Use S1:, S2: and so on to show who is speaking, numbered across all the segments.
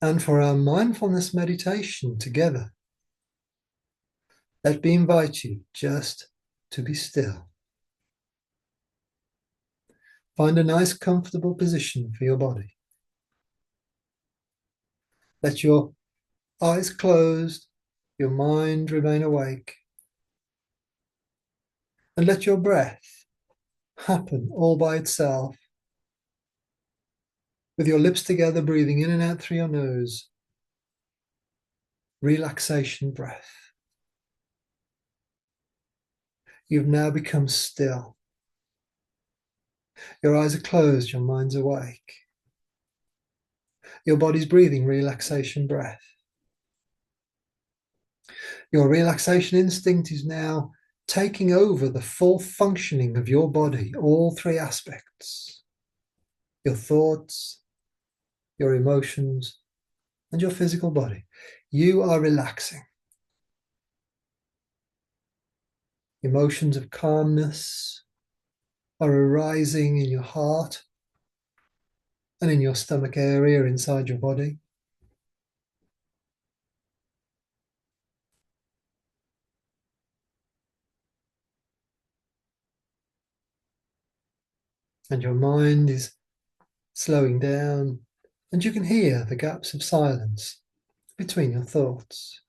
S1: And for our mindfulness meditation together, let me invite you just to be still. Find a nice, comfortable position for your body. Let your eyes closed, your mind remain awake, and let your breath happen all by itself, with your lips together, breathing in and out through your nose. Relaxation breath. You've now become still. Your eyes are closed, your mind's awake. Your body's breathing relaxation breath. Your relaxation instinct is now taking over the full functioning of your body, all three aspects: your thoughts, your emotions, and your physical body. You are relaxing. Emotions of calmness are arising in your heart and in your stomach area inside your body. And your mind is slowing down, and you can hear the gaps of silence between your thoughts.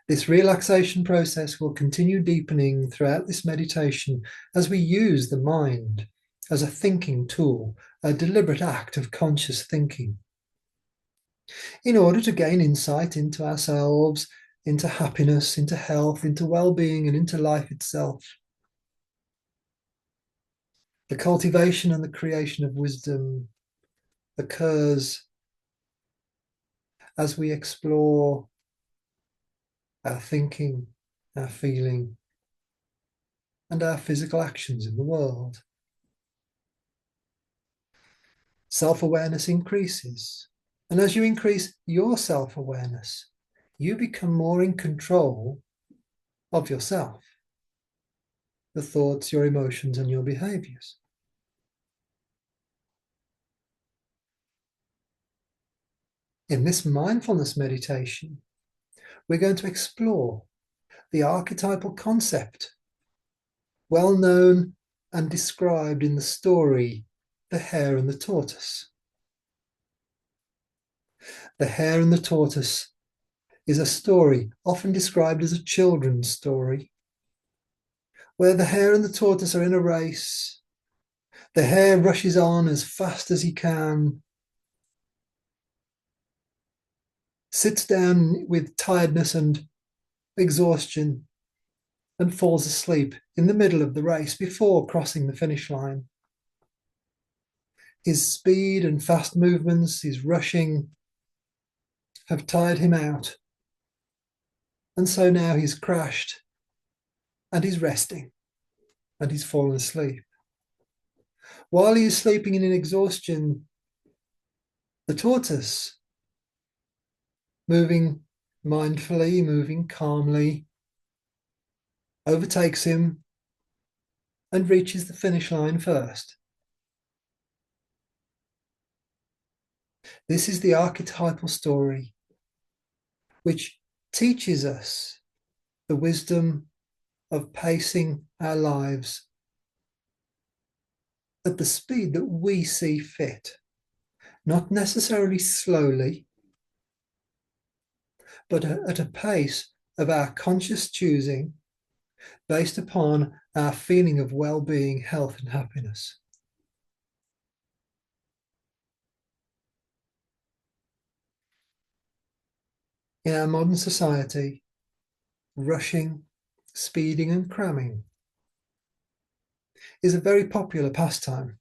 S1: This relaxation process will continue deepening throughout this meditation as we use the mind as a thinking tool, a deliberate act of conscious thinking, in order to gain insight into ourselves, into happiness, into health, into well-being, and into life itself. The cultivation and the creation of wisdom occurs as we explore our thinking, our feeling, and our physical actions in the world. Self-awareness increases. And as you increase your self-awareness, you become more in control of yourself, the thoughts, your emotions, and your behaviors. In this mindfulness meditation, we're going to explore the archetypal concept, well known and described in the story, The Hare and the Tortoise. The Hare and the Tortoise is a story often described as a children's story, where the hare and the tortoise are in a race. The hare rushes on as fast as he can, sits down with tiredness and exhaustion, and falls asleep in the middle of the race before crossing the finish line. His speed and fast movements, his rushing, have tired him out. And so now he's crashed, and he's resting, and he's fallen asleep. While he is sleeping in exhaustion, the tortoise, moving mindfully, moving calmly, overtakes him and reaches the finish line first. This is the archetypal story, which teaches us the wisdom of pacing our lives at the speed that we see fit, not necessarily slowly, but at a pace of our conscious choosing based upon our feeling of well-being, health, and happiness. In our modern society, rushing, speeding, and cramming is a very popular pastime.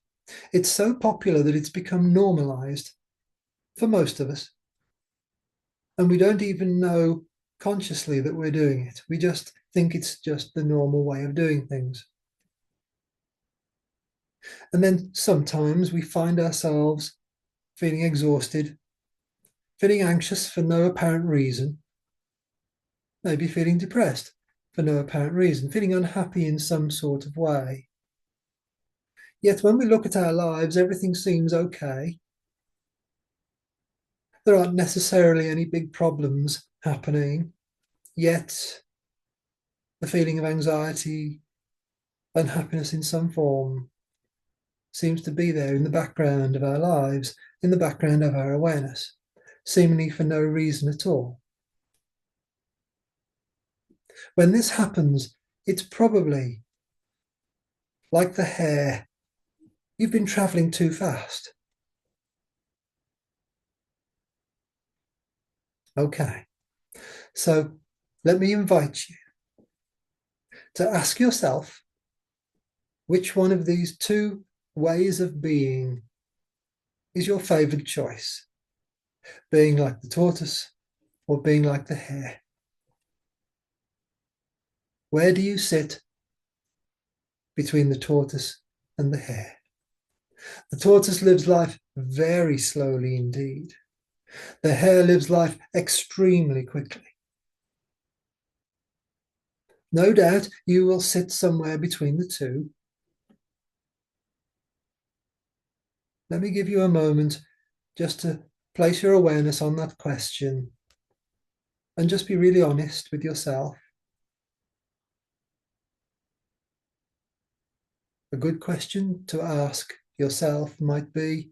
S1: It's so popular that it's become normalized for most of us. And we don't even know consciously that we're doing it. We just think it's just the normal way of doing things. And then sometimes we find ourselves feeling exhausted, feeling anxious for no apparent reason, maybe feeling depressed for no apparent reason, feeling unhappy in some sort of way. Yet when we look at our lives, everything seems okay. There aren't necessarily any big problems happening, yet the feeling of anxiety, unhappiness in some form seems to be there in the background of our lives, in the background of our awareness, seemingly for no reason at all. When this happens, it's probably like the hare. You've been traveling too fast. Okay, so let me invite you to ask yourself which one of these two ways of being is your favored choice, being like the tortoise or being like the hare. Where do you sit between the tortoise and the hare? The tortoise lives life very slowly indeed. The hare lives life extremely quickly. No doubt you will sit somewhere between the two. Let me give you a moment just to place your awareness on that question and just be really honest with yourself. A good question to ask yourself might be,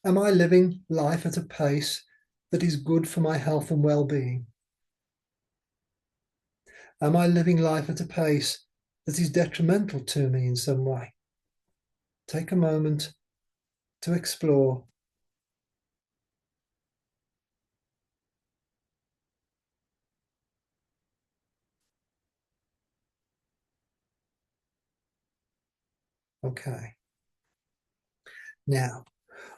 S1: am I living life at a pace that is good for my health and well-being? Am I living life at a pace that is detrimental to me in some way? Take a moment to explore. Okay. Now,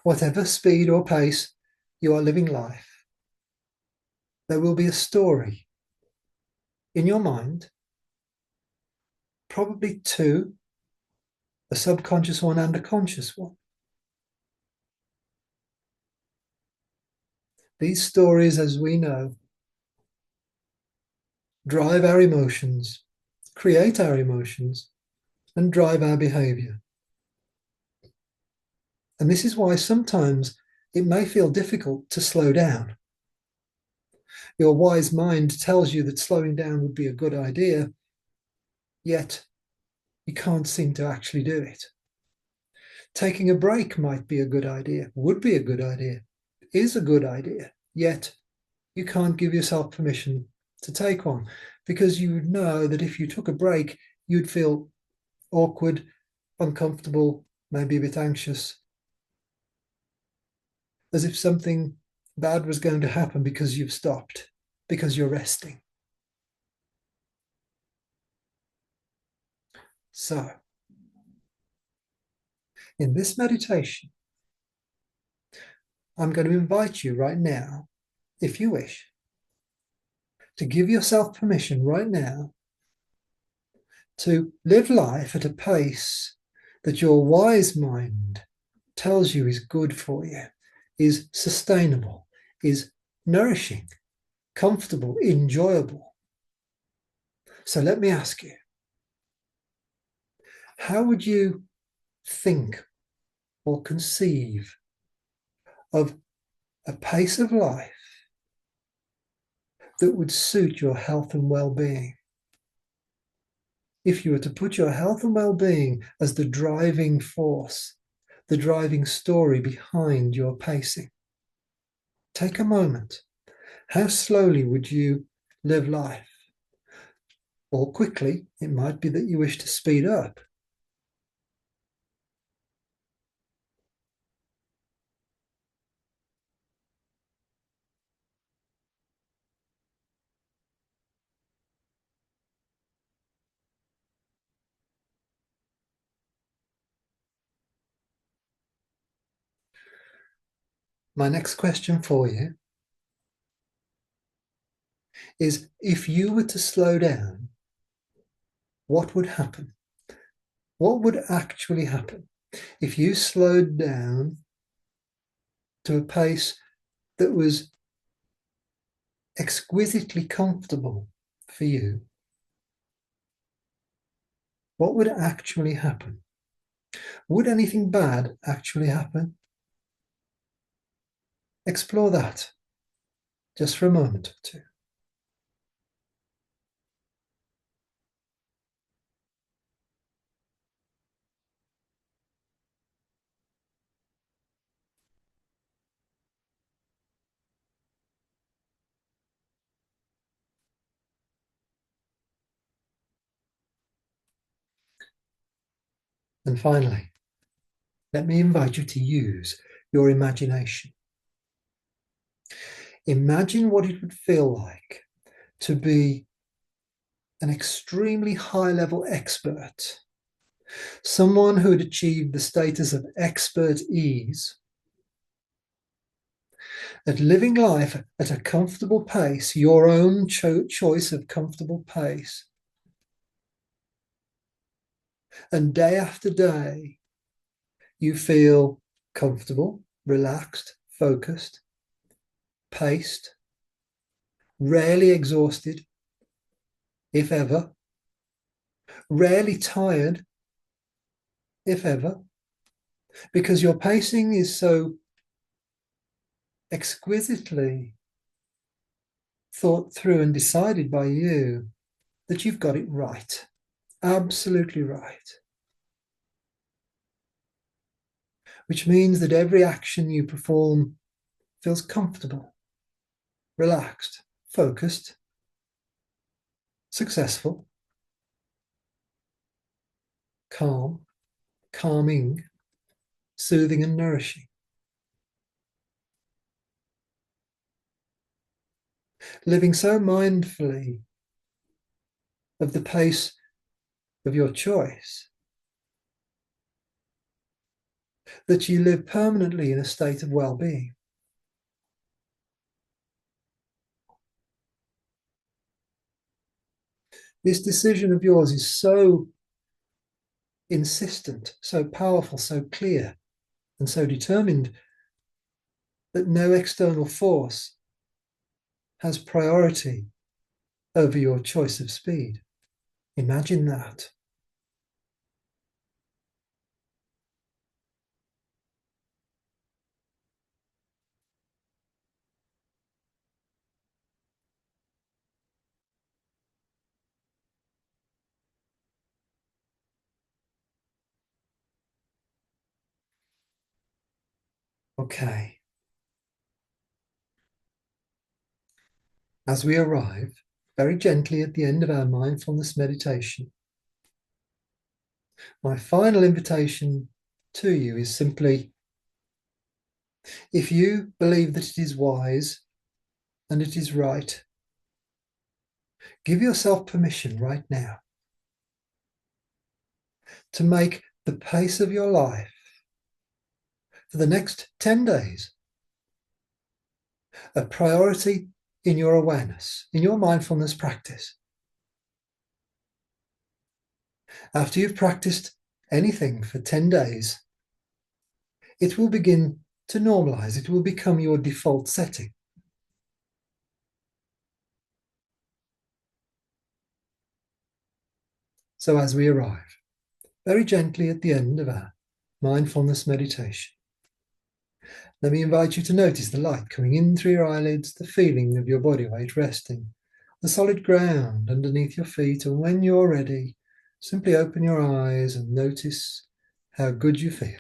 S1: whatever speed or pace you are living life, there will be a story in your mind, probably two, a subconscious one and a conscious one. These stories, as we know, drive our emotions, create our emotions, and drive our behavior. And this is why sometimes it may feel difficult to slow down. Your wise mind tells you that slowing down would be a good idea, yet you can't seem to actually do it. Taking a break might be a good idea, would be a good idea, is a good idea, yet you can't give yourself permission to take one because you know that if you took a break, you'd feel awkward, uncomfortable, maybe a bit anxious, as if something bad was going to happen because you've stopped, because you're resting. So, in this meditation, I'm going to invite you right now, if you wish, to give yourself permission right now to live life at a pace that your wise mind tells you is good for you, is sustainable, is nourishing, comfortable, enjoyable. So let me ask you, how would you think or conceive of a pace of life that would suit your health and well-being? If you were to put your health and well-being as the driving force, the driving story behind your pacing, take a moment. How slowly would you live life? Or quickly, it might be that you wish to speed up. My next question for you is, if you were to slow down, what would happen? What would actually happen if you slowed down to a pace that was exquisitely comfortable for you? What would actually happen? Would anything bad actually happen? Explore that just for a moment or two. And finally, let me invite you to use your imagination. Imagine what it would feel like to be an extremely high-level expert, someone who had achieved the status of expert ease at living life at a comfortable pace, your own choice of comfortable pace. And day after day, you feel comfortable, relaxed, focused, paced, rarely exhausted, if ever, rarely tired, if ever, because your pacing is so exquisitely thought through and decided by you that you've got it right, absolutely right. Which means that every action you perform feels comfortable, relaxed, focused, successful, calm, calming, soothing and nourishing. Living so mindfully of the pace of your choice that you live permanently in a state of well-being. This decision of yours is so insistent, so powerful, so clear, and so determined that no external force has priority over your choice of speed. Imagine that. Okay. As we arrive very gently at the end of our mindfulness meditation, my final invitation to you is simply, if you believe that it is wise and it is right, give yourself permission right now to make the pace of your life for the next 10 days a priority in your awareness, in your mindfulness practice. After you've practiced anything for 10 days, it will begin to normalize. It will become your default setting. So as we arrive very gently at the end of our mindfulness meditation, let me invite you to notice the light coming in through your eyelids, the feeling of your body weight resting, the solid ground underneath your feet, and when you're ready, simply open your eyes and notice how good you feel.